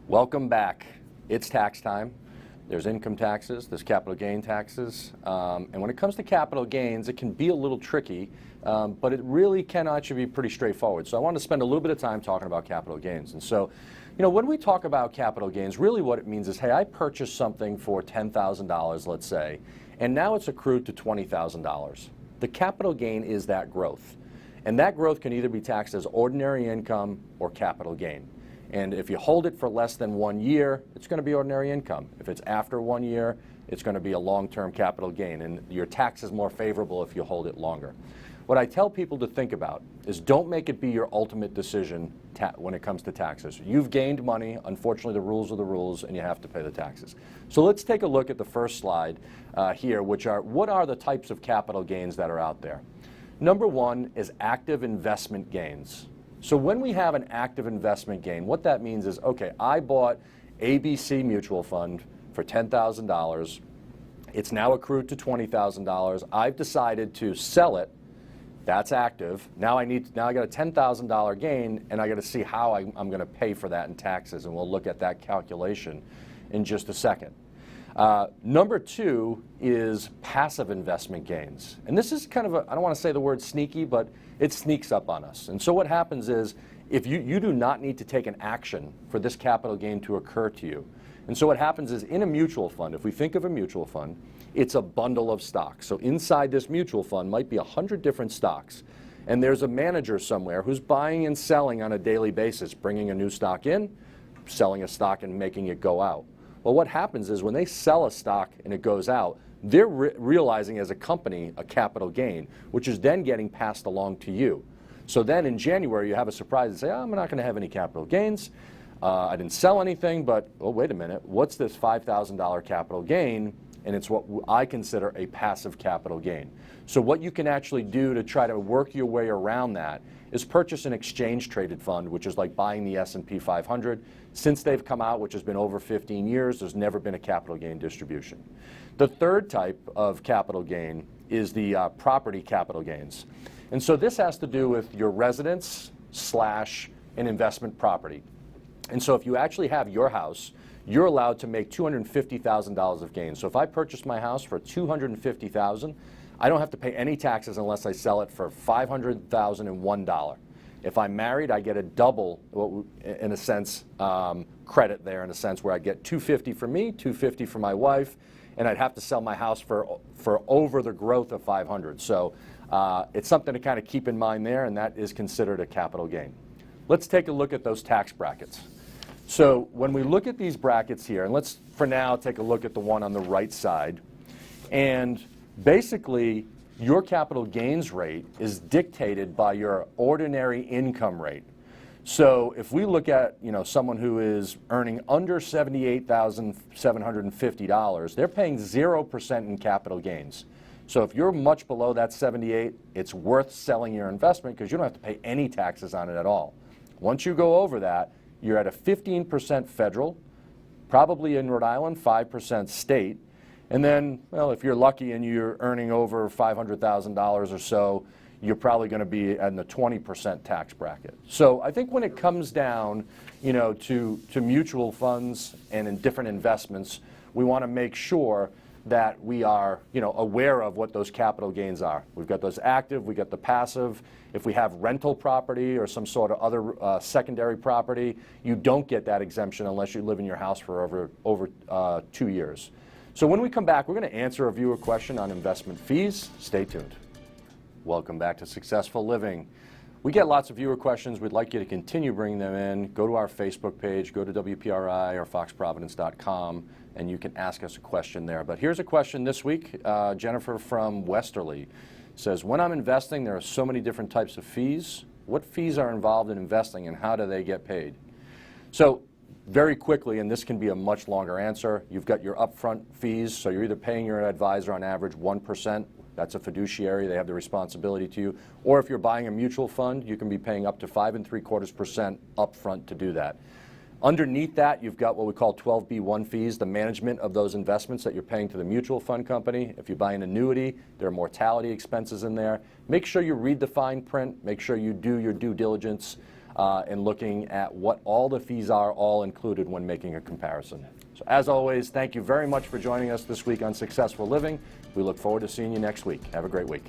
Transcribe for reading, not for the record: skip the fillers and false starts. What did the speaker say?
Welcome back. It's tax time. There's income taxes, there's capital gain taxes, and when it comes to capital gains, it can be a little tricky, but it really can actually be pretty straightforward. So I want to spend a little bit of time talking about capital gains. And so, when we talk about capital gains, really what it means is, hey, I purchased something for $10,000, let's say, and now it's accrued to $20,000. The capital gain is that growth. And that growth can either be taxed as ordinary income or capital gain. And if you hold it for less than 1 year, it's going to be ordinary income. If it's after 1 year, it's going to be a long-term capital gain. And your tax is more favorable if you hold it longer. What I tell people to think about is don't make it be your ultimate decision when it comes to taxes. You've gained money. Unfortunately, the rules are the rules, and you have to pay the taxes. So let's take a look at the first slide here, which are what are the types of capital gains that are out there. Number one is active investment gains. So when we have an active investment gain, what that means is, okay, I bought ABC Mutual Fund for $10,000. It's now accrued to $20,000. I've decided to sell it. That's active. Now I got a $10,000 gain, and I got to see how I'm going to pay for that in taxes, and we'll look at that calculation in just a second. Number two is passive investment gains. And this is kind of I don't want to say the word sneaky, but it sneaks up on us. And so what happens is if you do not need to take an action for this capital gain to occur to you. And so what happens is in a mutual fund, if we think of a mutual fund, it's a bundle of stocks. So inside this mutual fund might be 100 different stocks. And there's a manager somewhere who's buying and selling on a daily basis, bringing a new stock in, selling a stock and making it go out. Well, what happens is when they sell a stock and it goes out, they're realizing as a company a capital gain, which is then getting passed along to you. So then in January, you have a surprise and say, oh, I'm not going to have any capital gains. I didn't sell anything, but, oh, wait a minute, what's this $5,000 capital gain? And it's what I consider a passive capital gain. So what you can actually do to try to work your way around that is purchase an exchange-traded fund, which is like buying the S&P 500. Since they've come out, which has been over 15 years, there's never been a capital gain distribution. The third type of capital gain is the property capital gains. And so this has to do with your residence / an investment property. And so if you actually have your house, you're allowed to make $250,000 of gains. So if I purchase my house for $250,000, I don't have to pay any taxes unless I sell it for $500,001. If I'm married, I get a double, in a sense, credit there, in a sense where I get $250 for me, $250 for my wife, and I'd have to sell my house for over the growth of $500. So it's something to kind of keep in mind there, and that is considered a capital gain. Let's take a look at those tax brackets. So when we look at these brackets here, and let's for now take a look at the one on the right side, and basically your capital gains rate is dictated by your ordinary income rate. So if we look at someone who is earning under $78,750, they're paying 0% in capital gains. So if you're much below that 78, it's worth selling your investment because you don't have to pay any taxes on it at all. Once you go over that, you're at a 15% federal, probably in Rhode Island, 5% state. And then, well, if you're lucky and you're earning over $500,000 or so, you're probably going to be in the 20% tax bracket. So I think when it comes down, to mutual funds and in different investments, we want to make sure that we are, aware of what those capital gains are. We've got those active, we got the passive. If we have rental property or some sort of other secondary property, you don't get that exemption unless you live in your house for over 2 years. So when we come back, we're going to answer a viewer question on investment fees. Stay tuned. Welcome back to Successful Living. We get lots of viewer questions. We'd like you to continue bringing them in. Go to our Facebook page, go to WPRI or foxprovidence.com, and you can ask us a question there. But here's a question this week. Jennifer from Westerly says, when I'm investing, there are so many different types of fees. What fees are involved in investing and how do they get paid? So very quickly, and this can be a much longer answer, you've got your upfront fees. So you're either paying your advisor on average 1%. That's a fiduciary. They have the responsibility to you. Or if you're buying a mutual fund, you can be paying up to 5.75% upfront to do that. Underneath that, you've got what we call 12B1 fees, the management of those investments that you're paying to the mutual fund company. If you buy an annuity, there are mortality expenses in there. Make sure you read the fine print. Make sure you do your due diligence. and looking at what all the fees are, all included when making a comparison. So as always, thank you very much for joining us this week on Successful Living. We look forward to seeing you next week. Have a great week.